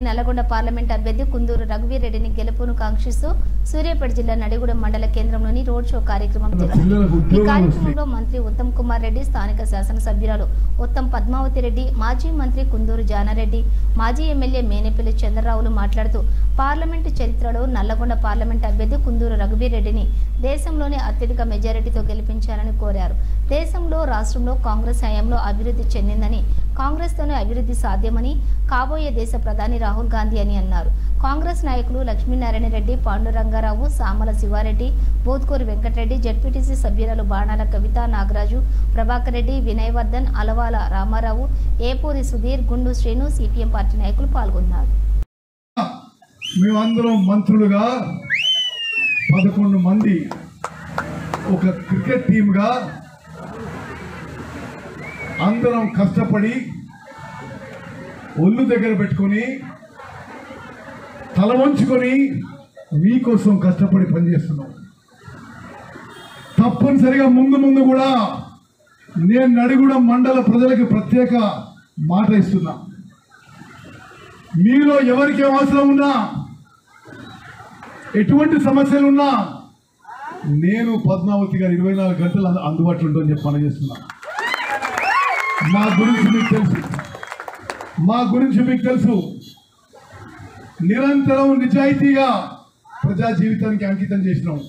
Nalgonda parliament అభ్యర్థి కుందూరు రఘువీర్ రెడ్డిని గెలుపును కాంక్షిస్తూ సూర్యాపేట జిల్లా నడిగూడెం మండల కేంద్రంలోని రోడ్ షో కార్యక్రమం జరిగింది। ఈ కార్యక్రమంలో మంత్రి ఉత్తమ్ కుమార్ రెడ్డి, స్థానిక శాసనసభ్యురాలు ఉత్తమ్ పద్మావతి రెడ్డి, మాజీ మంత్రి కుందూరు జానారెడ్డి, మాజీ ఎమ్మెల్యే మేనేపల్లి చంద్రరావులు మాట్లాడుతూ పార్లమెంటు చరిత్రలో నల్లగొండ పార్లమెంట్ అభ్యర్థి కుందూరు రఘువీర్ రెడ్డిని దేశంలోనే అత్యధిక మెజారిటీతో గెలిపించాలని కోరారు। దేశంలో రాష్ట్రంలో కాంగ్రెస్ హయాంలో అభివృద్ధి చెందిందని, కాంగ్రెస్తోనే అభివృద్ధి సాధ్యమని, కాబోయే దేశ ప్రధాని రాహుల్ గాంధీ అని అన్నారు। కాంగ్రెస్ నాయకులు లక్ష్మీనారాయణ రెడ్డి, పాండురంగారావు, సామల శివారెడ్డి, బోత్కూరి వెంకటరెడ్డి, జడ్పీటీసీ సభ్యురాలు బాణాల కవిత, నాగరాజు, ప్రభాకర్ రెడ్డి, వినయవర్ధన్, అలవాల రామారావు, ఏపూరి సుధీర్, గుండు శ్రీను, సిపిఎం పార్టీ నాయకులు పాల్గొన్నారు। మేమందరం మంత్రులుగా 11 మంది ఒక క్రికెట్ టీమ్గా అందరం కష్టపడి ఒళ్ళు దగ్గర పెట్టుకొని తల వంచుకొని మీకోసం కష్టపడి పనిచేస్తున్నాం। తప్పనిసరిగా ముందు కూడా నేను నడిగూడెం మండల ప్రజలకు ప్రత్యేక మాట ఇస్తున్నా। మీలో ఎవరికి అవసరం ఉన్నా, ఎటువంటి సమస్యలున్నా నేను పద్మావతి గారు 24 గంటలు అందుబాటులో ఉంటుందని చెప్పి పనిచేస్తున్నా। మా గురించి మీకు తెలుసు నిరంతరం నిజాయితీగా ప్రజా జీవితానికి అంకితం చేసినాం।